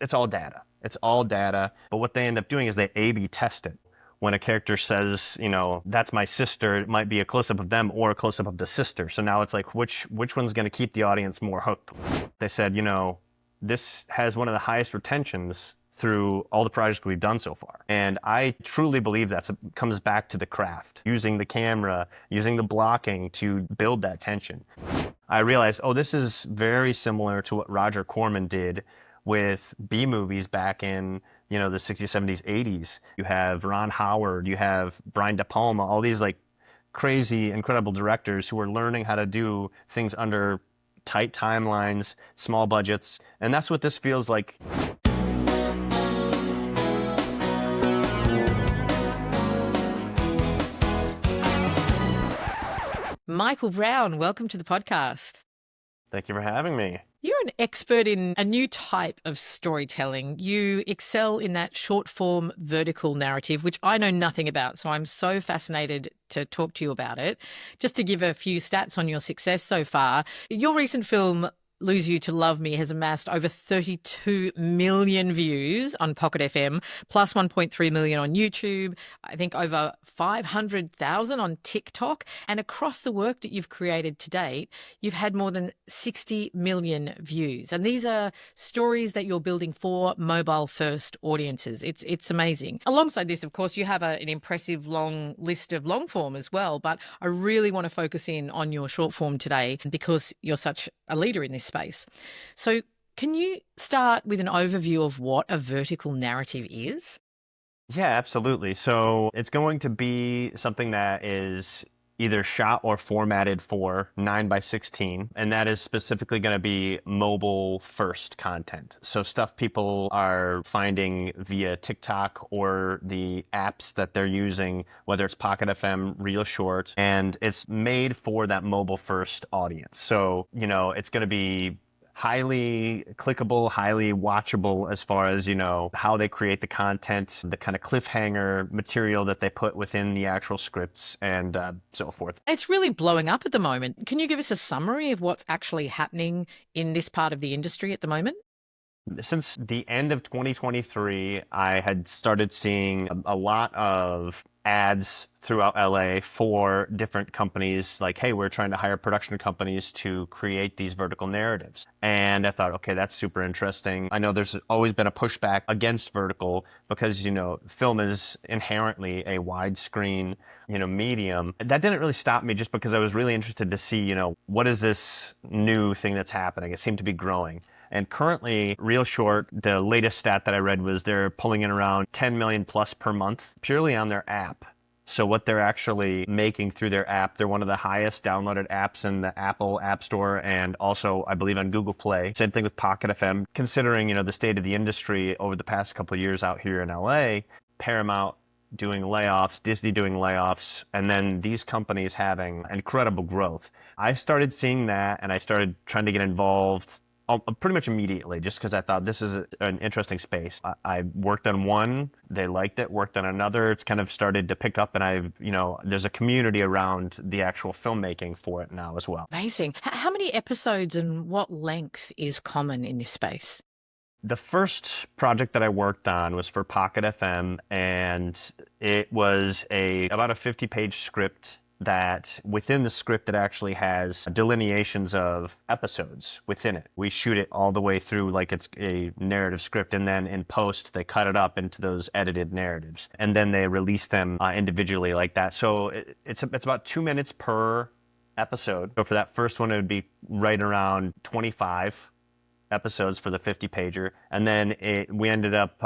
It's all data. It's all data. But what they end up doing is they A/B test it. When a character says, that's my sister, it might be a close-up of them or a close-up of the sister. So now it's like, which one's going to keep the audience more hooked? They said, this has one of the highest retentions through all the projects we've done so far. And I truly believe that comes back to the craft, using the camera, using the blocking to build that tension. I realized, this is very similar to what Roger Corman did with B movies back in, the 60s, 70s, 80s. You have Ron Howard, you have Brian De Palma, all these like crazy, incredible directors who are learning how to do things under tight timelines, small budgets. And that's what this feels like. Michael Brown, welcome to the podcast. Thank you for having me. You're an expert in a new type of storytelling. You excel in that short form vertical narrative, which I know nothing about. So I'm so fascinated to talk to you about it. Just to give a few stats on your success so far, your recent film, Lose You to Love Me, has amassed over 32 million views on PocketFM, plus 1.3 million on YouTube, I think over 500,000 on TikTok. And across the work that you've created to date, you've had more than 60 million views. And these are stories that you're building for mobile-first audiences. It's amazing. Alongside this, of course, you have an impressive long list of long form as well, but I really want to focus in on your short form today because you're such a leader in this space. So can you start with an overview of what a vertical narrative is? Yeah, absolutely. So it's going to be something that is either shot or formatted for 9:16, and that is specifically going to be mobile first content. So stuff people are finding via TikTok or the apps that they're using, whether it's Pocket FM, ReelShort, and it's made for that mobile first audience. So, it's going to be highly clickable, highly watchable as far as, how they create the content, the kind of cliffhanger material that they put within the actual scripts and so forth. It's really blowing up at the moment. Can you give us a summary of what's actually happening in this part of the industry at the moment? Since the end of 2023, I had started seeing a lot of ads throughout LA for different companies like, hey, we're trying to hire production companies to create these vertical narratives. And I thought, okay, that's super interesting. I know there's always been a pushback against vertical because, film is inherently a widescreen, medium. That didn't really stop me just because I was really interested to see, what is this new thing that's happening? It seemed to be growing. And currently, ReelShort, the latest stat that I read was they're pulling in around 10 million plus per month purely on their app. So what they're actually making through their app, they're one of the highest downloaded apps in the Apple App Store and also, I believe, on Google Play. Same thing with Pocket FM. Considering, the state of the industry over the past couple of years out here in LA, Paramount doing layoffs, Disney doing layoffs, and then these companies having incredible growth. I started seeing that and I started trying to get involved pretty much immediately, just because I thought this is an interesting space. I worked on one, they liked it, worked on another, it's kind of started to pick up, and there's a community around the actual filmmaking for it now as well. Amazing. How many episodes and what length is common in this space? The first project that I worked on was for Pocket FM, and it was about a 50-page script that within the script it actually has delineations of episodes within it. We shoot it all the way through like it's a narrative script, and then in post they cut it up into those edited narratives, and then they release them individually like that. So it's about 2 minutes per episode. So for that first one, it would be right around 25 episodes for the 50-pager, and then we ended up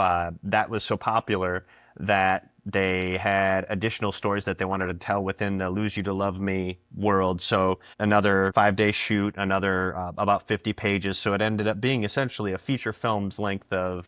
that was so popular that they had additional stories that they wanted to tell within the Lose You to Love Me world. So another 5-day shoot, another about 50 pages. So it ended up being essentially a feature film's length of,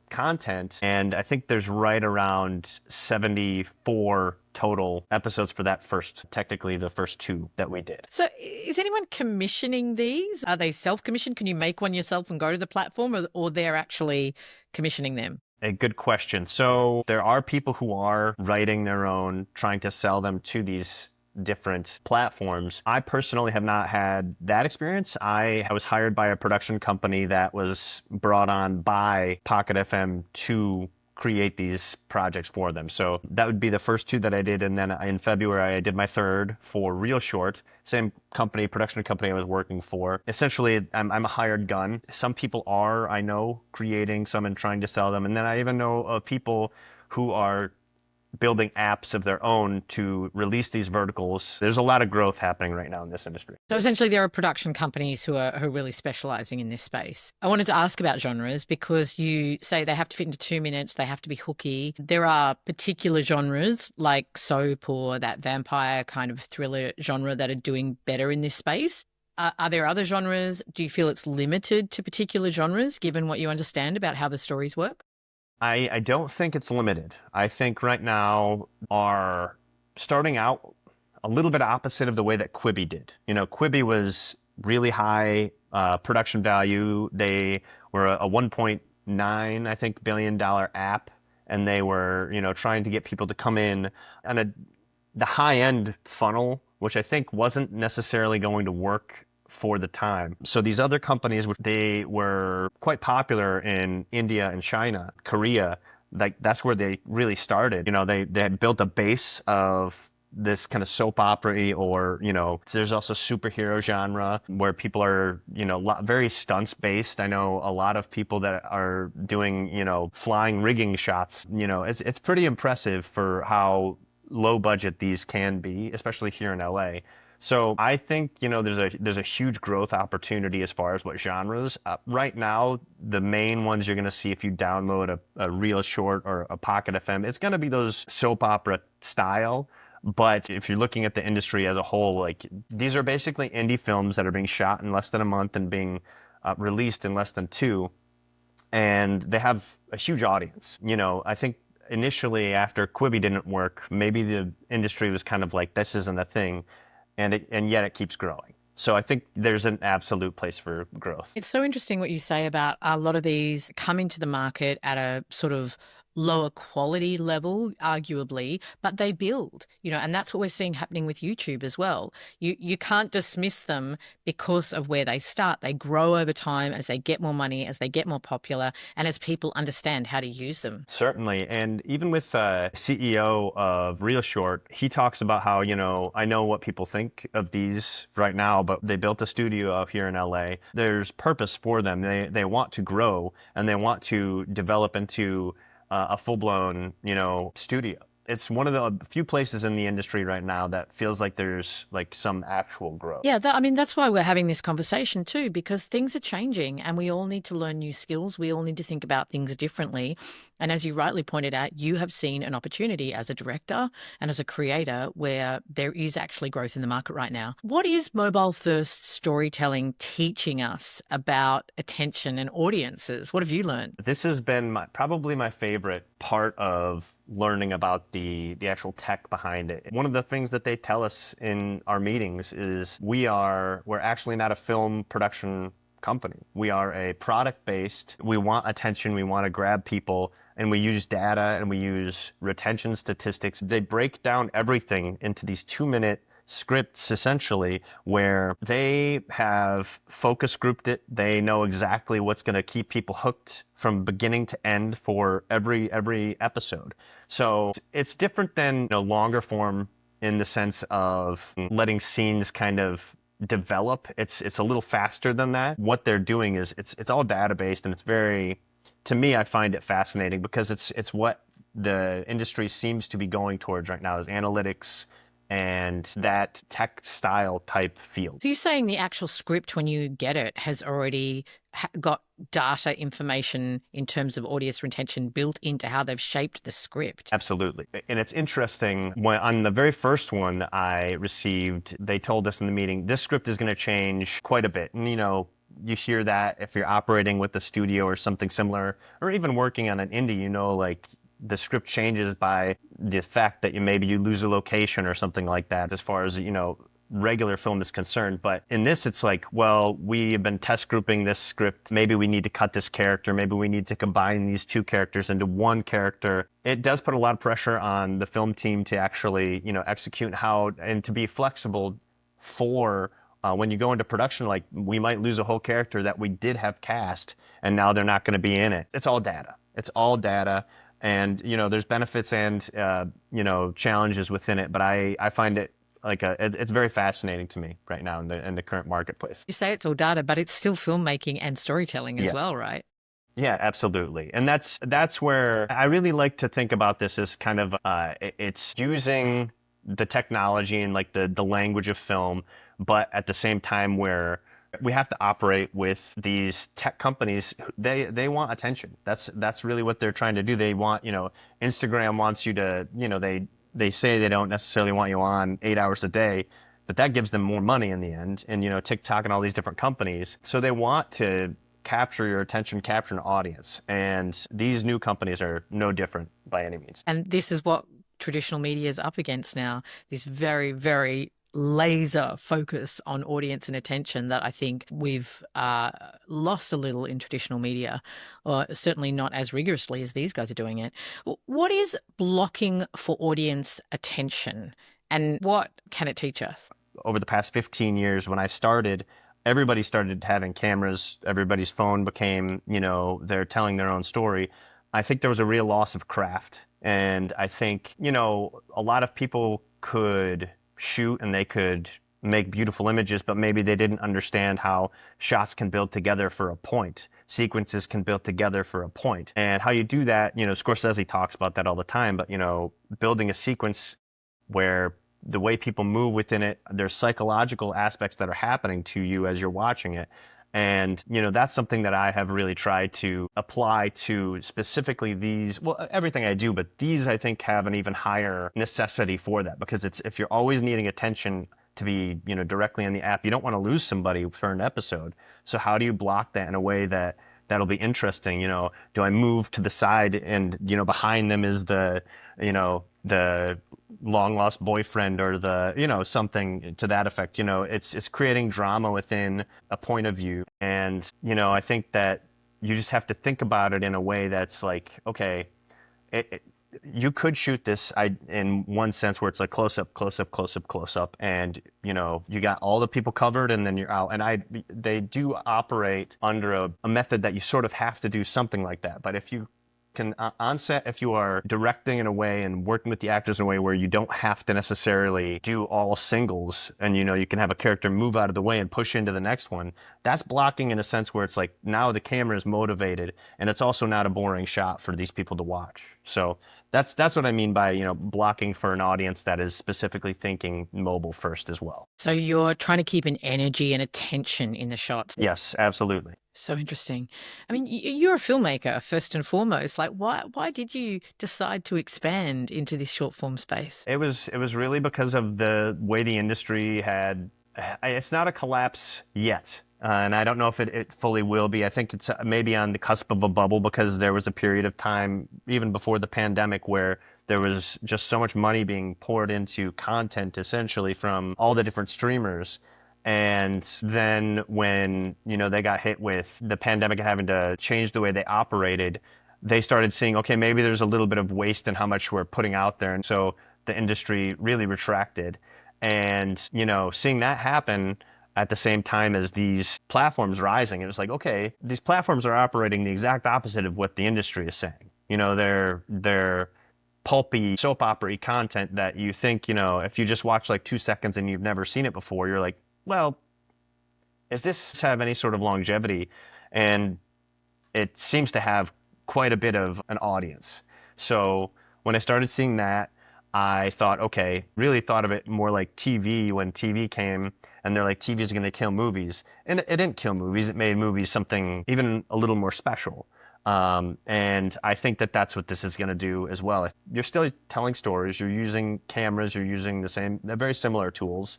content. And I think there's right around 74 total episodes for that technically the first 2 that we did. So is anyone commissioning these? Are they self-commissioned? Can you make one yourself and go to the platform, or they're actually commissioning them? A good question. So there are people who are writing their own, trying to sell them to these different platforms. I personally have not had that experience. I was hired by a production company that was brought on by Pocket FM to create these projects for them. So that would be the first two that I did. And then in February, I did my third for ReelShort, same company, production company I was working for. Essentially, I'm a hired gun. Some people are, I know, creating some and trying to sell them. And then I even know of people who are building apps of their own to release these verticals. There's a lot of growth happening right now in this industry. So essentially, there are production companies who are really specializing in this space. I wanted to ask about genres because you say they have to fit into 2 minutes, they have to be hooky. There are particular genres like soap or that vampire kind of thriller genre that are doing better in this space. Are there other genres? Do you feel it's limited to particular genres given what you understand about how the stories work? I don't think it's limited. I think right now are starting out a little bit opposite of the way that Quibi did. You know, Quibi was really high production value. They were a 1.9, I think, billion-dollar app, and they were, you know, trying to get people to come in on the high-end funnel, which I think wasn't necessarily going to work for the time. So these other companies, they were quite popular in India and China, Korea. Like that's where they really started. You know, they had built a base of this kind of soap opera, or you know, there's also superhero genre where people are, you know, very stunts based. I know a lot of people that are doing, you know, flying rigging shots. You know, it's pretty impressive for how low budget these can be, especially here in LA. So I think, you know, there's a huge growth opportunity as far as what genres. Right now, the main ones you're going to see if you download a ReelShort or a Pocket FM, it's going to be those soap opera style. But if you're looking at the industry as a whole, like these are basically indie films that are being shot in less than a month and being released in less than two, and they have a huge audience. You know, I think initially after Quibi didn't work, maybe the industry was kind of like, this isn't a thing, and yet it keeps growing. So I think there's an absolute place for growth. It's so interesting what you say about a lot of these coming to the market at a sort of lower quality level, arguably, but they build, and that's what we're seeing happening with YouTube as well. You can't dismiss them because of where they start. They grow over time as they get more money, as they get more popular, and as people understand how to use them. Certainly. And even with CEO of ReelShort, he talks about how, I know what people think of these right now, but they built a studio out here in LA. There's purpose for them. They want to grow and they want to develop into a full-blown, studio. It's one of the few places in the industry right now that feels like there's like some actual growth. Yeah, that's why we're having this conversation too, because things are changing and we all need to learn new skills. We all need to think about things differently. And as you rightly pointed out, you have seen an opportunity as a director and as a creator where there is actually growth in the market right now. What is mobile first storytelling teaching us about attention and audiences? What have you learned? This has been probably my favorite part of learning about the actual tech behind it. One of the things that they tell us in our meetings is we're actually not a film production company. We are a product based. We want attention. We want to grab people, and we use data and we use retention statistics. They break down everything into these 2-minute scripts essentially, where they have focus grouped it. They know exactly what's going to keep people hooked from beginning to end for every episode. So it's different than longer form in the sense of letting scenes kind of develop. It's a little faster than that. What they're doing is it's all data based, and it's very, to me, I find it fascinating because it's what the industry seems to be going towards right now, is analytics and that tech style type field. So you're saying the actual script, when you get it, has already got data information in terms of audience retention built into how they've shaped the script? Absolutely. And it's interesting, when on the very first one I received, they told us in the meeting, this script is going to change quite a bit. And you hear that if you're operating with a studio or something similar, or even working on an indie, like the script changes by the fact that maybe you lose a location or something like that, as far as, regular film is concerned. But in this, it's like, well, we have been test grouping this script. Maybe we need to cut this character. Maybe we need to combine these two characters into one character. It does put a lot of pressure on the film team to actually, execute how and to be flexible for when you go into production. Like, we might lose a whole character that we did have cast, and now they're not going to be in it. It's all data. It's all data. And, there's benefits and, challenges within it. But I find it like it's very fascinating to me right now in the current marketplace. You say it's all data, but it's still filmmaking and storytelling as Yeah. well, right? Yeah, absolutely. And that's where I really like to think about this as kind of it's using the technology and like the language of film, but at the same time where we have to operate with these tech companies. They want attention. That's really what they're trying to do. They want, Instagram wants you to, they say they don't necessarily want you on 8 hours a day, but that gives them more money in the end. And, TikTok and all these different companies. So they want to capture your attention, capture an audience. And these new companies are no different by any means. And this is what traditional media is up against now, this very, very laser focus on audience and attention that I think we've lost a little in traditional media, or certainly not as rigorously as these guys are doing it. What is blocking for audience attention, and what can it teach us? Over the past 15 years, when I started, everybody started having cameras. Everybody's phone became, they're telling their own story. I think there was a real loss of craft. And I think, a lot of people could shoot and they could make beautiful images, but maybe they didn't understand how shots can build together for a point. Sequences can build together for a point. And how you do that, Scorsese talks about that all the time, but, building a sequence where the way people move within it, there's psychological aspects that are happening to you as you're watching it. And, that's something that I have really tried to apply to specifically these, well, everything I do, but these I think have an even higher necessity for that, because if you're always needing attention to be, directly in the app, you don't want to lose somebody for an episode. So how do you block that in a way that'll be interesting? Do I move to the side and, behind them is the long lost boyfriend or something to that effect. It's creating drama within a point of view. And, I think that you just have to think about it in a way that's like, okay, you could shoot this in one sense where it's like close up, close up, close up, close up. And, you got all the people covered and then you're out. And they do operate under a method that you sort of have to do something like that. But if you can on set, if you are directing in a way and working with the actors in a way where you don't have to necessarily do all singles and you can have a character move out of the way and push into the next one, that's blocking in a sense where it's like now the camera is motivated and it's also not a boring shot for these people to watch. So that's what I mean by blocking for an audience that is specifically thinking mobile first as well. So you're trying to keep an energy and attention in the shots. Yes, absolutely. So interesting. I mean, you're a filmmaker first and foremost. Like, why did you decide to expand into this short form space? It was really because of the way the industry had. It's not a collapse yet, and I don't know if it fully will be. I think it's maybe on the cusp of a bubble, because there was a period of time even before the pandemic where there was just so much money being poured into content, essentially from all the different streamers. And then when, they got hit with the pandemic and having to change the way they operated, they started seeing, okay, maybe there's a little bit of waste in how much we're putting out there. And so the industry really retracted. And, seeing that happen at the same time as these platforms rising, it was like, okay, these platforms are operating the exact opposite of what the industry is saying. They're pulpy soap opera content that you think, if you just watch like 2 seconds and you've never seen it before, you're like, well, does this have any sort of longevity? And it seems to have quite a bit of an audience. So when I started seeing that, I thought, okay, really thought of it more like TV when TV came, and they're like, TV is going to kill movies. And it didn't kill movies. It made movies something even a little more special. And I think that that's what this is going to do as well. You're still telling stories. You're using cameras. You're using they're very similar tools,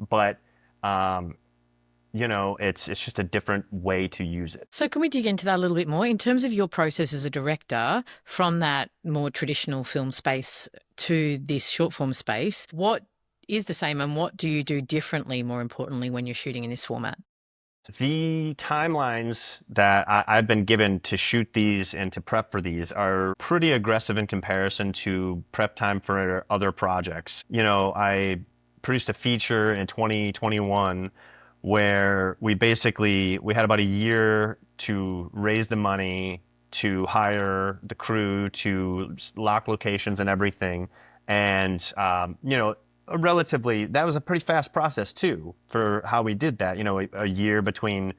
but it's just a different way to use it. So can we dig into that a little bit more in terms of your process as a director from that more traditional film space to this short form space? What is the same, and what do you do differently, more importantly, when you're shooting in this format? The timelines that I've been given to shoot these and to prep for these are pretty aggressive in comparison to prep time for other projects. I produced a feature in 2021 where we had about a year to raise the money, to hire the crew, to lock locations and everything. And, that was a pretty fast process too for how we did that. A year between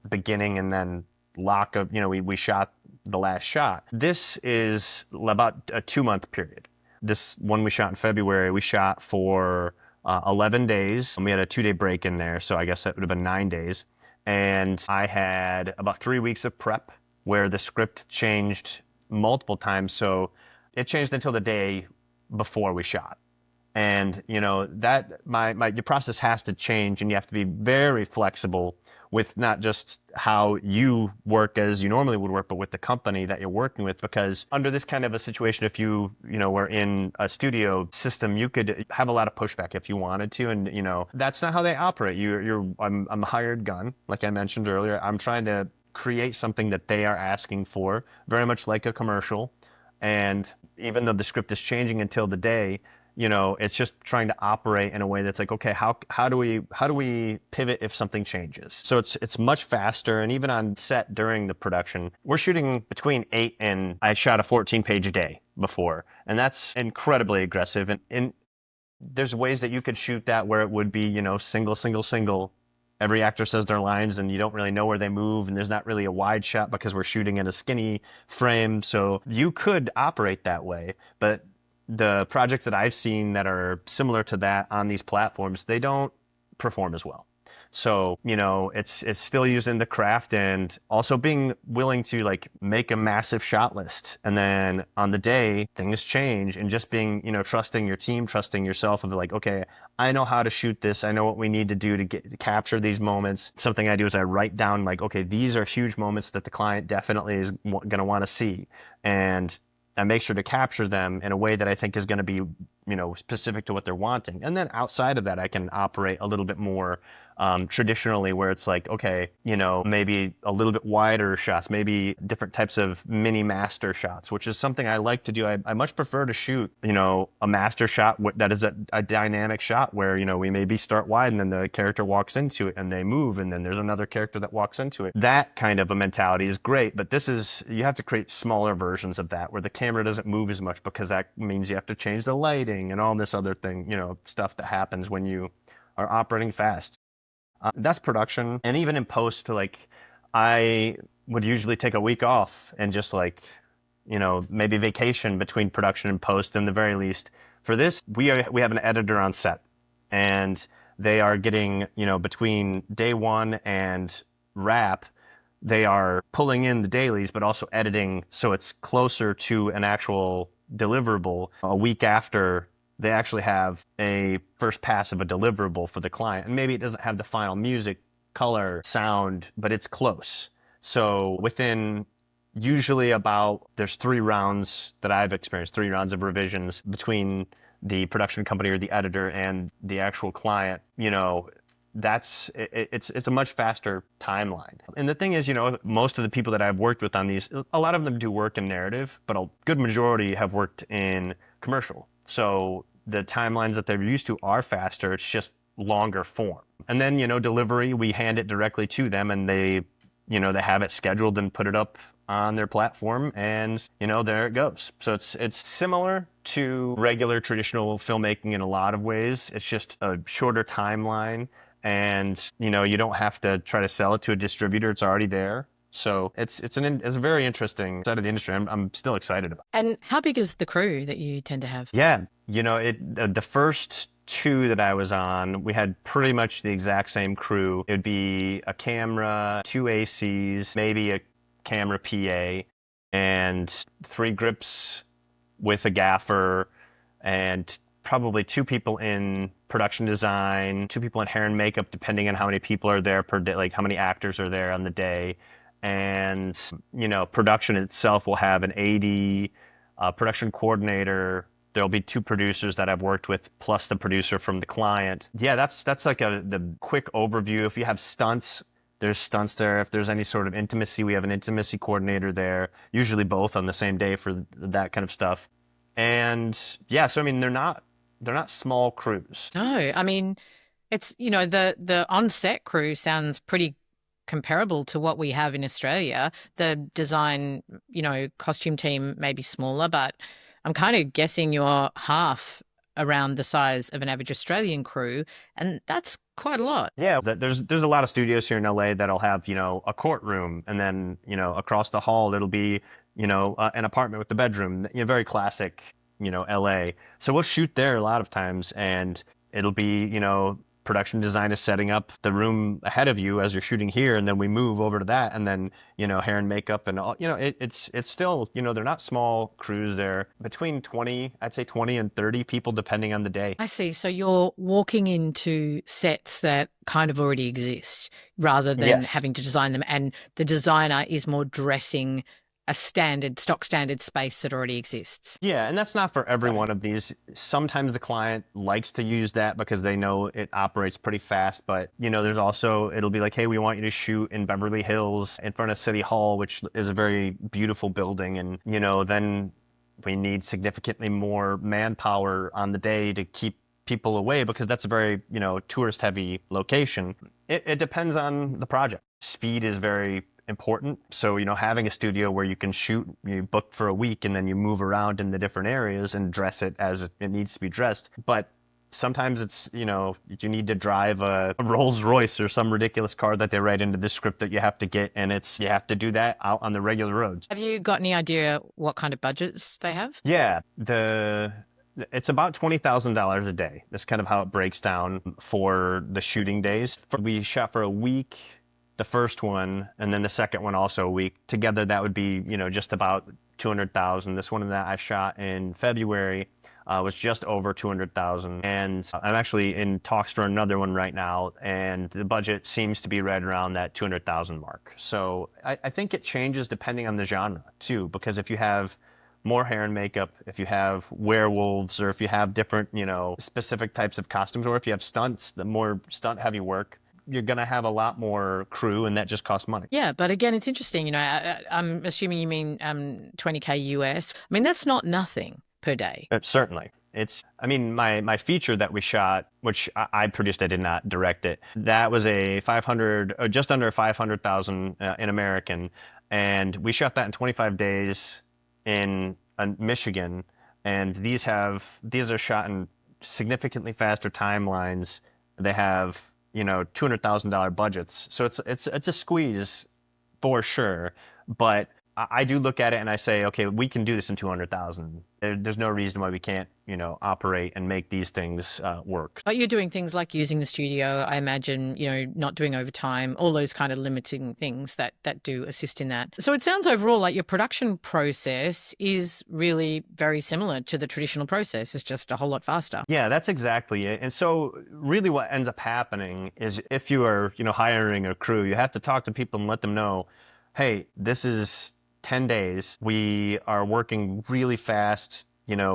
beginning and then lock of, we shot the last shot. This is about a 2 month period. This one we shot in February, we shot for 11 days. And we had a 2 day break in there. So I guess that would have been 9 days. And I had about 3 weeks of prep where the script changed multiple times. So it changed until the day before we shot. And that your process has to change, and you have to be very flexible with not just how you work as you normally would work, but with the company that you're working with. Because under this kind of a situation, if were in a studio system, you could have a lot of pushback if you wanted to, and that's not how they operate. I'm a hired gun, like I mentioned earlier. I'm trying to create something that they are asking for, very much like a commercial. And even though the script is changing until the day, it's just trying to operate in a way that's like, okay, how do we pivot if something changes? So it's much faster. And even on set during the production, we're shooting between 8 and I shot a 14-page a day before, and that's incredibly aggressive. And there's ways that you could shoot that where it would be, single. Every actor says their lines and you don't really know where they move, and there's not really a wide shot because we're shooting in a skinny frame. So you could operate that way, but the projects that I've seen that are similar to that on these platforms, they don't perform as well. So, it's still using the craft and also being willing to like make a massive shot list. And then on the day, things change, and just being, trusting your team, trusting yourself of like, okay, I know how to shoot this. I know what we need to do to capture these moments. Something I do is I write down like, okay, these are huge moments that the client definitely is going to want to see. And I make sure to capture them in a way that I think is going to be, specific to what they're wanting. And then outside of that, I can operate a little bit more traditionally, where it's like, okay, maybe a little bit wider shots, maybe different types of mini master shots, which is something I like to do. I much prefer to shoot, a master shot that is a dynamic shot where, we maybe start wide and then the character walks into it and they move, and then there's another character that walks into it. That kind of a mentality is great, but you have to create smaller versions of that where the camera doesn't move as much, because that means you have to change the lighting and all this other thing, stuff that happens when you are operating fast. That's production. And even in post, like, I would usually take a week off and just like, maybe vacation between production and post in the very least. For this, we have an editor on set, and they are getting, between day one and wrap, they are pulling in the dailies, but also editing so it's closer to an actual deliverable a week after they actually have a first pass of a deliverable for the client. And maybe it doesn't have the final music, color, sound, but it's close. So within usually there's 3 rounds that I've experienced, 3 rounds of revisions between the production company or the editor and the actual client, it's a much faster timeline. And the thing is, most of the people that I've worked with on these, a lot of them do work in narrative, but a good majority have worked in commercial. So the timelines that they're used to are faster. It's just longer form. And then, delivery, we hand it directly to them, and they have it scheduled and put it up on their platform, and there it goes. So it's similar to regular traditional filmmaking in a lot of ways. It's just a shorter timeline, and you don't have to try to sell it to a distributor. It's already there. So it's a very interesting side of the industry. I'm still excited about. And how big is the crew that you tend to have? Yeah, the first 2 that I was on, we had pretty much the exact same crew. It'd be a camera, 2 ACs, maybe a camera PA, and 3 grips with a gaffer, and probably 2 people in production design, 2 people in hair and makeup, depending on how many people are there per day, like how many actors are there on the day. And, production itself will have an AD, production coordinator. There'll be two producers that I've worked with plus the producer from the client. Yeah, that's like the quick overview. If you have stunts, there's stunts there. If there's any sort of intimacy, we have an intimacy coordinator there, usually both on the same day for that kind of stuff. And yeah, so I mean, they're not small crews. No, I mean, it's, the on-set crew sounds pretty comparable to what we have in Australia. The design, costume team may be smaller, but I'm kind of guessing you're half around the size of an average Australian crew, and that's quite a lot. Yeah, there's a lot of studios here in LA that'll have, a courtroom, and then, across the hall it'll be, an apartment with the bedroom. Very classic, LA. So we'll shoot there a lot of times, and it'll be, production design is setting up the room ahead of you as you're shooting here, and then we move over to that, and then, hair and makeup and all, it's still, they're not small crews. They're between 20, I'd say 20 and 30 people depending on the day. I see. So you're walking into sets that kind of already exist rather than Yes. having to design them, and the designer is more dressing a stock standard space that already exists. Yeah, and that's not for every Got it. one of these. Sometimes the client likes to use that because they know it operates pretty fast, but there's also, it'll be like, hey, we want you to shoot in Beverly Hills in front of City Hall, which is a very beautiful building, and then we need significantly more manpower on the day to keep people away because that's a very, tourist heavy location. It depends on the project. Speed is very important. So, having a studio where you can shoot, you book for a week and then you move around in the different areas and dress it as it needs to be dressed. But sometimes it's, you need to drive a Rolls Royce or some ridiculous car that they write into the script that you have to get, and you have to do that out on the regular roads. Have you got any idea what kind of budgets they have? Yeah, it's about $20,000 a day. That's kind of how it breaks down for the shooting days. We shot for a week, the first one, and then the second one also a week. Together, that would be, just about 200,000. This one that I shot in February was just over 200,000. And I'm actually in talks for another one right now, and the budget seems to be right around that 200,000 mark. So I think it changes depending on the genre too, because if you have more hair and makeup, if you have werewolves, or if you have different, specific types of costumes, or if you have stunts, the more stunt heavy work, you're going to have a lot more crew, and that just costs money. Yeah, but again, it's interesting. I'm assuming you mean 20K US. I mean, that's not nothing per day. Certainly. I mean, my feature that we shot, which I produced, I did not direct it, that was a 500, or just under 500,000 in American. And we shot that in 25 days in Michigan. And these are shot in significantly faster timelines. They have, $200,000 budgets. So it's a squeeze for sure. But I do look at it and I say, okay, we can do this in 200,000. There's no reason why we can't, operate and make these things work. But you're doing things like using the studio, I imagine, not doing overtime, all those kind of limiting things that do assist in that. So it sounds overall like your production process is really very similar to the traditional process. It's just a whole lot faster. Yeah, that's exactly it. And so really what ends up happening is if you are, hiring a crew, you have to talk to people and let them know, hey, this is 10 days. We are working really fast,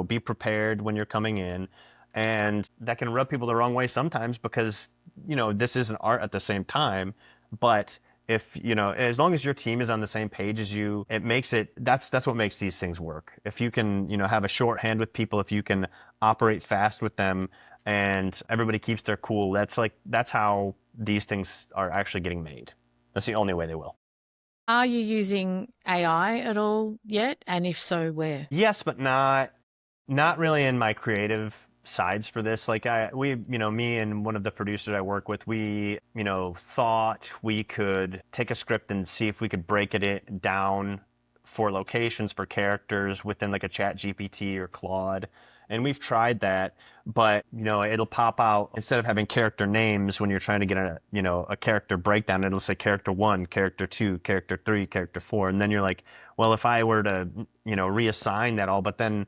be prepared when you're coming in. And that can rub people the wrong way sometimes because, this is an art at the same time. But if, as long as your team is on the same page as you, that's what makes these things work. If you can, have a shorthand with people, if you can operate fast with them and everybody keeps their cool, that's how these things are actually getting made. That's the only way they will. Are you using AI at all yet? And if so, where? Yes, but not really in my creative sides for this. Like me and one of the producers I work with, we, thought we could take a script and see if we could break it down for locations, for characters within like a Chat GPT or Claude. And we've tried that, but it'll pop out instead of having character names when you're trying to get a character breakdown, it'll say character 1, character 2, character 3, character 4, and then you're like, well, if I were to reassign that all, but then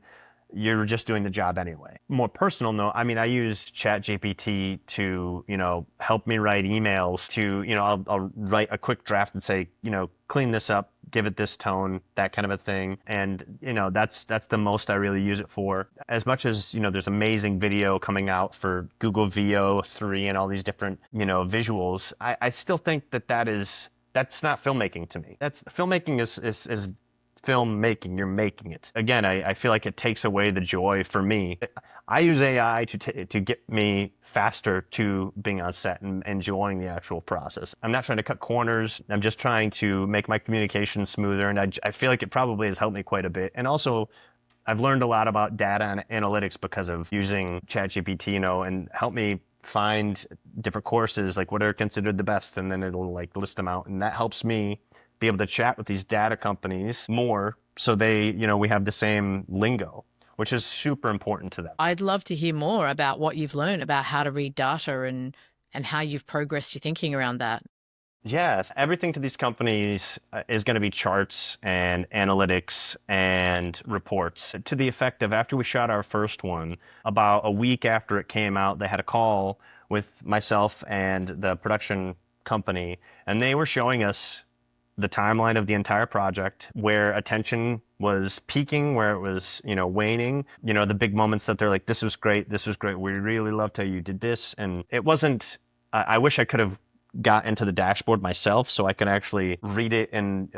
you're just doing the job anyway. More personal note, I mean, I use ChatGPT to, help me write emails to, I'll write a quick draft and say, clean this up, give it this tone, that kind of a thing. And, that's the most I really use it for. As much as, there's amazing video coming out for Google VO3 and all these different, visuals, I still think that's not filmmaking to me. That's filmmaking is filmmaking. You're making it. Again, I feel like it takes away the joy for me. I use AI to get me faster to being on set and enjoying the actual process. I'm not trying to cut corners. I'm just trying to make my communication smoother. And I feel like it probably has helped me quite a bit. And also, I've learned a lot about data and analytics because of using ChatGPT, and help me find different courses, like what are considered the best, and then it'll like list them out. And that helps me be able to chat with these data companies more so they, we have the same lingo, which is super important to them. I'd love to hear more about what you've learned about how to read data and how you've progressed your thinking around that. Yes, everything to these companies is going to be charts and analytics and reports to the effect of after we shot our first one, about a week after it came out, they had a call with myself and the production company, and they were showing us the timeline of the entire project, where attention was peaking, where it was, waning, the big moments that they're like, this was great, we really loved how you did this. And it wasn't, I wish I could have got into the dashboard myself so I could actually read it in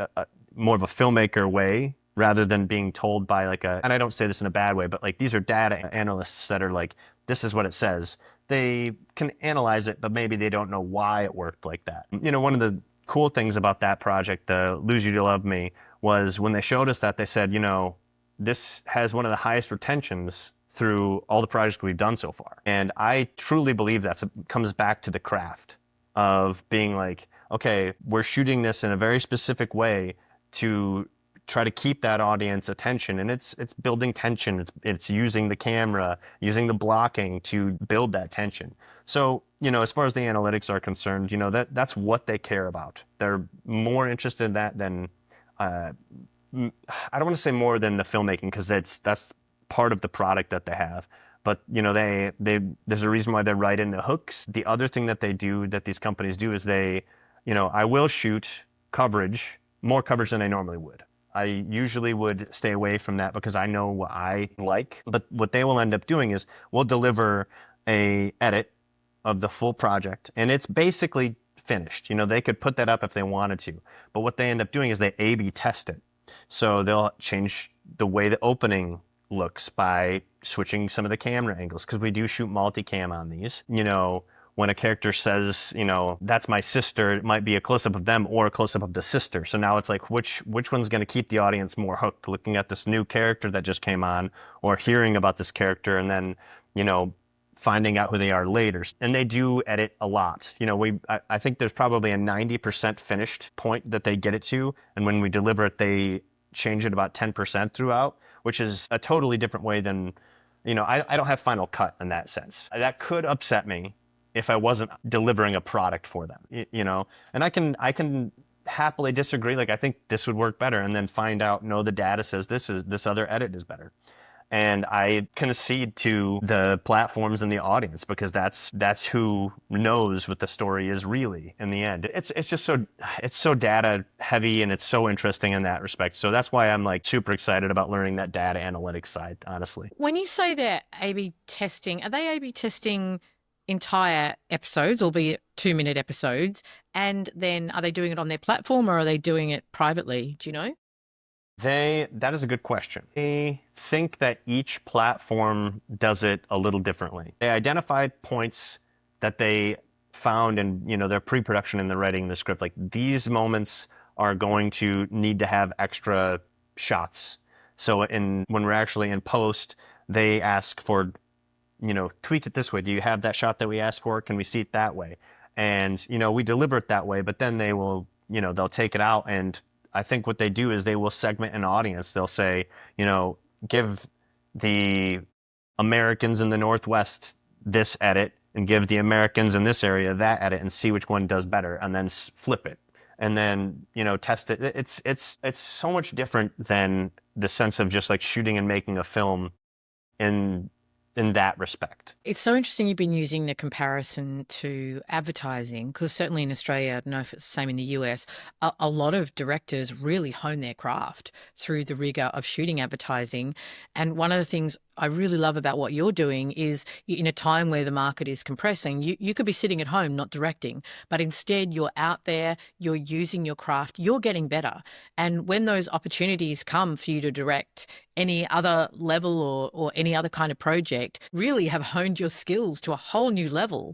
more of a filmmaker way rather than being told by like and I don't say this in a bad way, but like these are data analysts that are like, this is what it says. They can analyze it, but maybe they don't know why it worked like that. One of the cool things about that project, the Lose You to Love Me, was when they showed us that, they said, this has one of the highest retentions through all the projects we've done so far. And I truly believe that comes back to the craft of being like, okay, we're shooting this in a very specific way to try to keep that audience attention, and it's building tension. It's using the camera, using the blocking to build that tension. So, as far as the analytics are concerned, that's what they care about. They're more interested in that than I don't want to say more than the filmmaking, because that's part of the product that they have. But they there's a reason why they write in the hooks. The other thing that they do, that these companies do, is they, I will shoot coverage, more coverage than I normally would. I usually would stay away from that because I know what I like. But what they will end up doing is we'll deliver a edit of the full project, and it's basically finished. They could put that up if they wanted to. But what they end up doing is they A/B test it. So they'll change the way the opening looks by switching some of the camera angles, because we do shoot multicam on these. When a character says, that's my sister, it might be a close-up of them or a close-up of the sister. So now it's like, which one's going to keep the audience more hooked, looking at this new character that just came on, or hearing about this character and then, finding out who they are later. And they do edit a lot. I think there's probably a 90% finished point that they get it to. And when we deliver it, they change it about 10% throughout, which is a totally different way than, I don't have final cut in that sense. That could upset me if I wasn't delivering a product for them, and I can happily disagree. Like, I think this would work better, and then find out, no, the data says this other edit is better. And I concede to the platforms and the audience, because that's who knows what the story is really in the end. It's just so data heavy, and it's so interesting in that respect. So that's why I'm like super excited about learning that data analytics side, honestly. When you say they're A/B testing, are they A/B testing entire episodes, albeit 2-minute episodes? And then are they doing it on their platform, or are they doing it privately? Do you know? That is a good question. I think that each platform does it a little differently. They identified points that they found in, their pre-production and the writing the script. Like, these moments are going to need to have extra shots. So when we're actually in post, they ask for, tweak it this way. Do you have that shot that we asked for? Can we see it that way? And, we deliver it that way, but then they will, they'll take it out. And I think what they do is they will segment an audience. They'll say, give the Americans in the Northwest this edit, and give the Americans in this area that edit, and see which one does better, and then flip it. And then, test it. It's so much different than the sense of just like shooting and making a film in that respect. It's so interesting you've been using the comparison to advertising, because certainly in Australia, I don't know if it's the same in the US, a lot of directors really hone their craft through the rigor of shooting advertising. And one of the things I really love about what you're doing is in a time where the market is compressing, you could be sitting at home not directing, but instead you're out there, you're using your craft, you're getting better. And when those opportunities come for you to direct any other level or any other kind of project, really have honed your skills to a whole new level.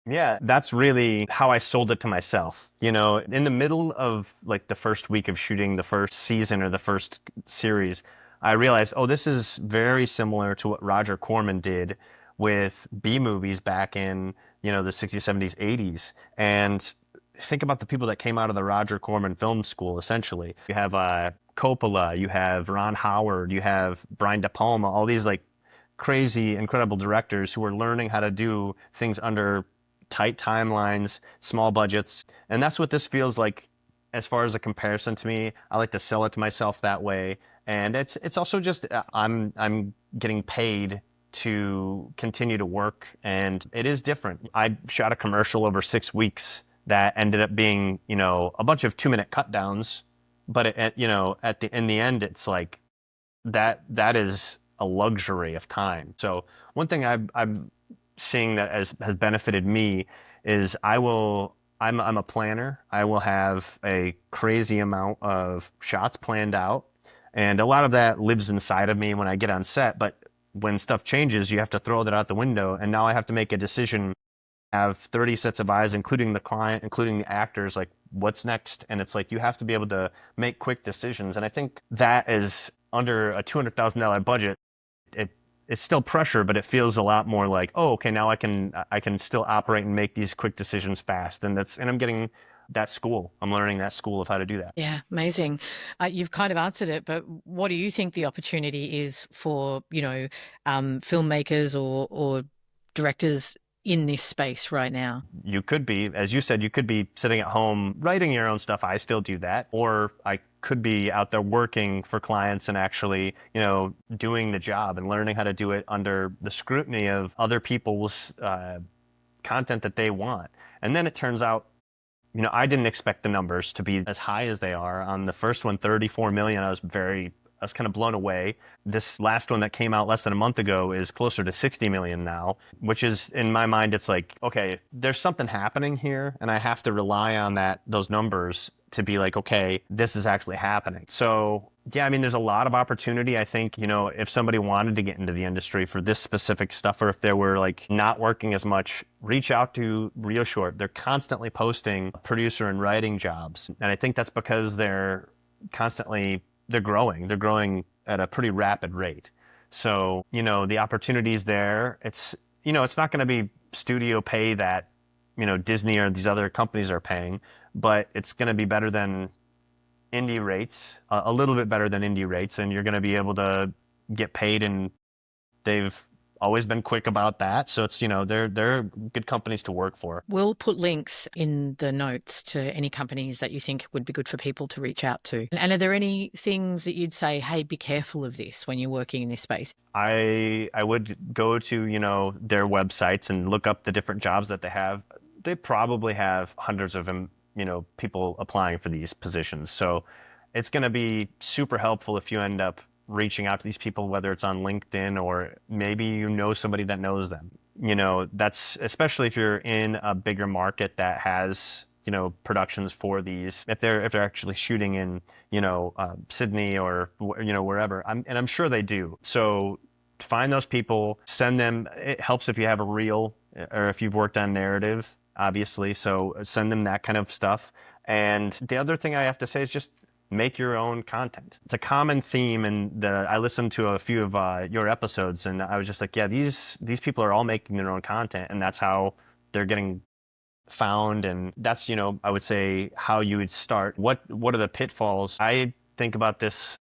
Yeah, that's really how I sold it to myself. You know, in the middle of like the first week of shooting the first season or the first series, I realized, oh, this is very similar to what Roger Corman did with B movies back in, you know, the 60s, 70s, 80s. And think about the people that came out of the Roger Corman film school, essentially. You have Coppola, you have Ron Howard, you have Brian De Palma, all these like crazy, incredible directors who are learning how to do things under tight timelines, small budgets. And that's what this feels like as far as a comparison to me. I like to sell it to myself that way. And it's also just I'm getting paid to continue to work, and it is different. I shot a commercial over 6 weeks that ended up being, you know, a bunch of 2-minute cut downs, but you know, at the in the end it's like that is a luxury of time. So one thing I'm seeing that has benefited me is I'm a planner. I will have a crazy amount of shots planned out, and a lot of that lives inside of me when I get on set. But when stuff changes, you have to throw that out the window, and now I have to make a decision. Have 30 sets of eyes, including the client, including the actors, like what's next? And it's like you have to be able to make quick decisions. And I think that is under a $200,000 budget. It it's still pressure, but it feels a lot more like, oh, okay, now I can still operate and make these quick decisions fast. And I'm getting that school. I'm learning that school of how to do that. Yeah, amazing. You've kind of answered it, but what do you think the opportunity is for, filmmakers or directors in this space right now? You could be, as you said, you could be sitting at home writing your own stuff. I still do that. Or I could be out there working for clients and actually, you know, doing the job and learning how to do it under the scrutiny of other people's content that they want. And then it turns out, you know, I didn't expect the numbers to be as high as they are. On the first one, 34 million, I was kind of blown away. This last one that came out less than a month ago is closer to 60 million now, which is, in my mind, it's like, okay, there's something happening here, and I have to rely on those numbers to be like, okay, this is actually happening. So, yeah, I mean, there's a lot of opportunity. I think, you know, if somebody wanted to get into the industry for this specific stuff, or if they were like not working as much, reach out to ReelShort. They're constantly posting producer and writing jobs. And I think that's because they're growing. They're growing at a pretty rapid rate. So, you know, the opportunities there, it's not going to be studio pay that, you know, Disney or these other companies are paying, but it's going to be better than indie rates, a little bit better than indie rates, and you're going to be able to get paid, and they've always been quick about that. So it's, you know, they're good companies to work for. We'll put links in the notes to any companies that you think would be good for people to reach out to. And are there any things that you'd say, hey, be careful of this when you're working in this space? I would go to, you know, their websites and look up the different jobs that they have. They probably have hundreds of them, you know, people applying for these positions. So it's going to be super helpful if you end up reaching out to these people, whether it's on LinkedIn or maybe you know somebody that knows them. You know, that's especially if you're in a bigger market that has, you know, productions for these. If they're actually shooting in, you know, Sydney or, you know, wherever, I'm sure they do. So find those people, send them. It helps if you have a reel or if you've worked on narrative, obviously. So send them that kind of stuff. And the other thing I have to say is just make your own content. It's a common theme, and I listened to a few of your episodes, and I was just like, yeah, these people are all making their own content, and that's how they're getting found, and that's, you know, I would say how you would start. What are the pitfalls? I think about this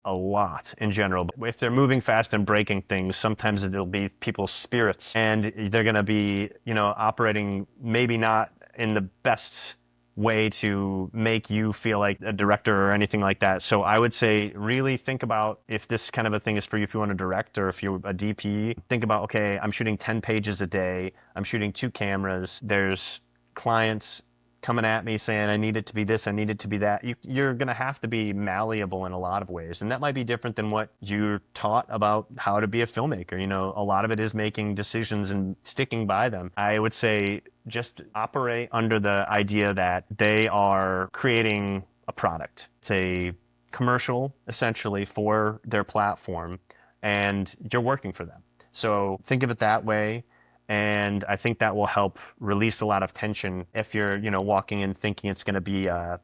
a lot in general. If they're moving fast and breaking things, sometimes it'll be people's spirits, and they're going to be, you know, operating maybe not in the best way to make you feel like a director or anything like that. So I would say really think about if this kind of a thing is for you, if you want to direct or if you're a DP, think about, okay, I'm shooting 10 pages a day. I'm shooting 2 cameras. There's clients coming at me saying, I need it to be this, I need it to be that. You're going to have to be malleable in a lot of ways. And that might be different than what you're taught about how to be a filmmaker. You know, a lot of it is making decisions and sticking by them. I would say just operate under the idea that they are creating a product. It's a commercial, essentially, for their platform, and you're working for them. So think of it that way. And I think that will help release a lot of tension if you're, walking in thinking it's going to be a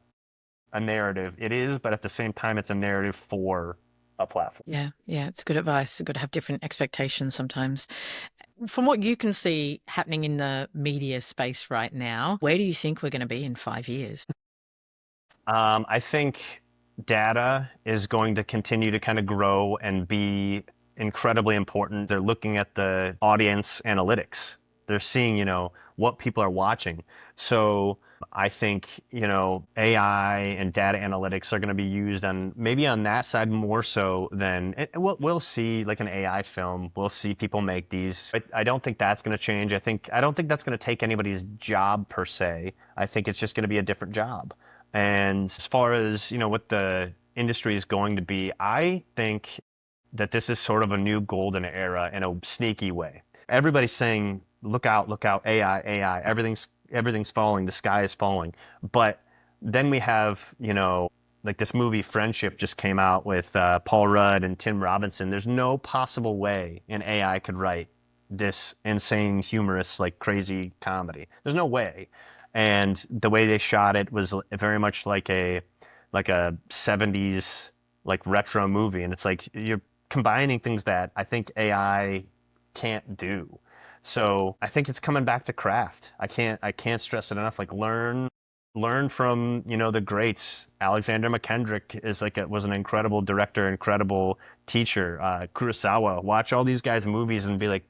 narrative. It is, but at the same time, it's a narrative for a platform. Yeah, yeah, it's good advice. You've got to have different expectations sometimes. From what you can see happening in the media space right now, where do you think we're going to be in 5 years? I think data is going to continue to kind of grow and be incredibly important. They're looking at the audience analytics. They're seeing, what people are watching. So I think, AI and data analytics are going to be used on maybe on that side more so than we'll see like an AI film. We'll see people make these. I don't think that's going to change. I don't think that's going to take anybody's job per se. I think it's just going to be a different job. And as far as, what the industry is going to be, I think that this is sort of a new golden era in a sneaky way. Everybody's saying, look out, AI, AI, everything's falling, the sky is falling. But then we have, like this movie Friendship just came out with Paul Rudd and Tim Robinson. There's no possible way an AI could write this insane, humorous, like crazy comedy. There's no way. And the way they shot it was very much like a 70s like retro movie. And it's like you're combining things that I think AI can't do. So I think it's coming back to craft. I can't stress it enough. Like learn from, the greats. Alexander McKendrick was an incredible director, incredible teacher. Kurosawa. Watch all these guys' movies and be like,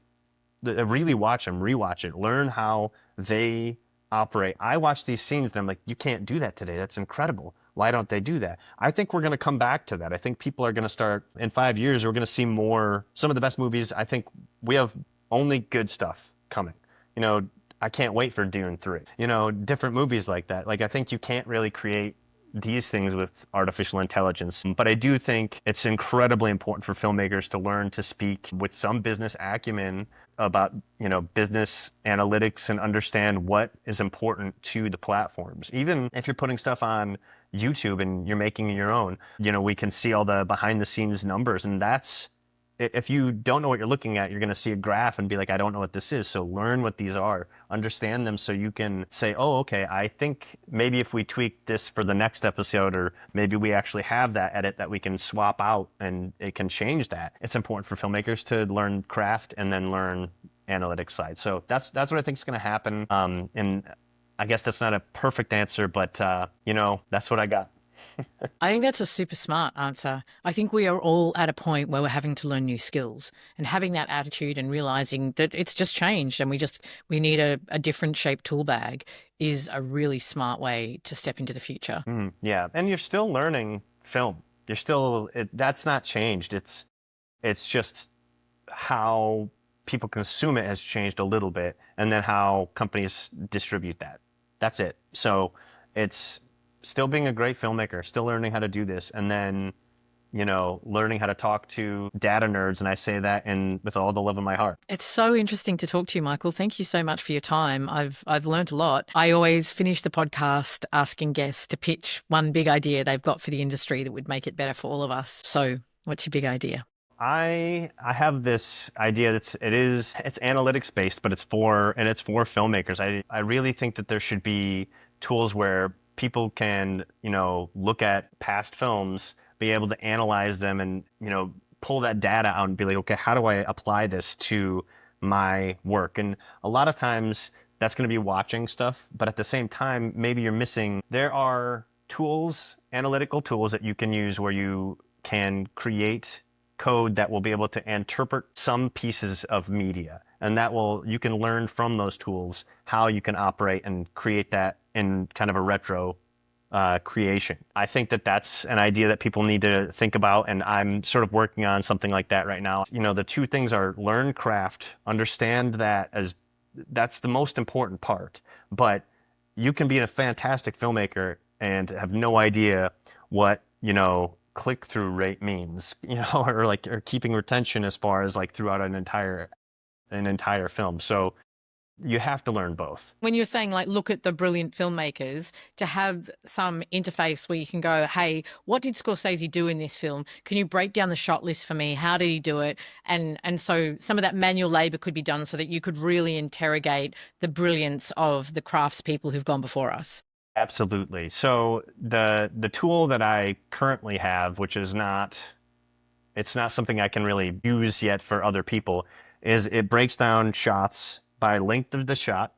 really watch them, rewatch it, learn how they operate. I watch these scenes and I'm like, you can't do that today. That's incredible. Why don't they do that? I think we're going to come back to that. I think people are going to start in 5 years. We're going to see some of the best movies. I think we have only good stuff coming. I can't wait for Dune 3. Different movies like that. Like, I think you can't really create these things with artificial intelligence. But I do think it's incredibly important for filmmakers to learn to speak with some business acumen about, business analytics and understand what is important to the platforms. Even if you're putting stuff on YouTube and you're making your own, we can see all the behind the scenes numbers, and that's if you don't know what you're looking at, you're going to see a graph and be like, I don't know what this is. So learn what these are, understand them so you can say, oh, okay, I think maybe if we tweak this for the next episode, or maybe we actually have that edit that we can swap out and it can change that. It's important for filmmakers to learn craft and then learn analytics side. So that's what I think is going to happen. And I guess that's not a perfect answer, but that's what I got. I think that's a super smart answer. I think we are all at a point where we're having to learn new skills, and having that attitude and realizing that it's just changed and we need a different shaped tool bag is a really smart way to step into the future. Yeah. And you're still learning film. That's not changed. It's just how people consume it has changed a little bit, and then how companies distribute that. That's it. So it's still being a great filmmaker, still learning how to do this, and then, learning how to talk to data nerds. And I say that with all the love in my heart. It's so interesting to talk to you, Michael. Thank you so much for your time. I've learned a lot. I always finish the podcast asking guests to pitch one big idea they've got for the industry that would make it better for all of us. So what's your big idea? I have this idea it's analytics based, but it's for filmmakers. I really think that there should be tools where people can, look at past films, be able to analyze them, and, pull that data out and be like, okay, how do I apply this to my work? And a lot of times that's going to be watching stuff, but at the same time, maybe you're missing. There are tools, analytical tools that you can use where you can create code that will be able to interpret some pieces of media, and you can learn from those tools how you can operate and create that in kind of a retro creation. I think that that's an idea that people need to think about, and I'm sort of working on something like that right now. You know, the two things are learn craft, understand that as that's the most important part, but you can be a fantastic filmmaker and have no idea what, you know, click-through rate means, you know, or like or keeping retention as far as like throughout an entire film. So you have to learn both. When you're saying like look at the brilliant filmmakers, to have some interface where you can go, hey, what did Scorsese do in this film? Can you break down the shot list for me? How did he do it? And so some of that manual labor could be done so that you could really interrogate the brilliance of the craftspeople who've gone before us. Absolutely. So the tool that I currently have, which is not it's not something I can really use yet for other people, is it breaks down shots by length of the shot,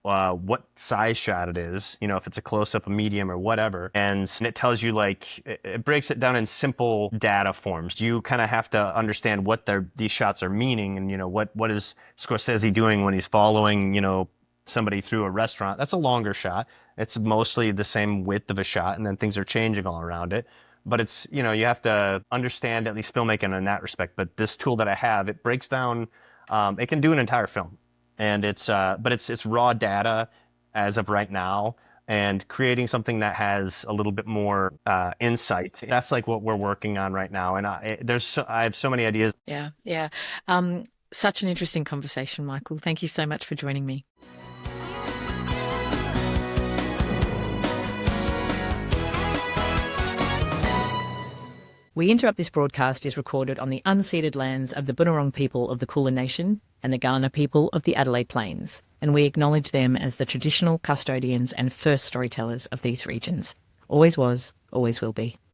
what size shot it is, you know, if it's a close up, a medium, or whatever. And it tells you, like, it breaks it down in simple data forms. You kind of have to understand what these shots are meaning, and, you know, what is Scorsese doing when he's following, you know, somebody through a restaurant. That's a longer shot. It's mostly the same width of a shot, and then things are changing all around it. But it's, you know, you have to understand at least filmmaking in that respect. But this tool that I have, it breaks down, it can do an entire film. And but it's raw data as of right now, and creating something that has a little bit more insight. That's like what we're working on right now. And I have so many ideas. Yeah, yeah. Um, Such an interesting conversation, Michael. Thank you so much for joining me. We Interrupt This broadcast is recorded on the unceded lands of the Bunurong people of the Kulin Nation and the Kaurna people of the Adelaide Plains, and we acknowledge them as the traditional custodians and first storytellers of these regions. Always was, always will be.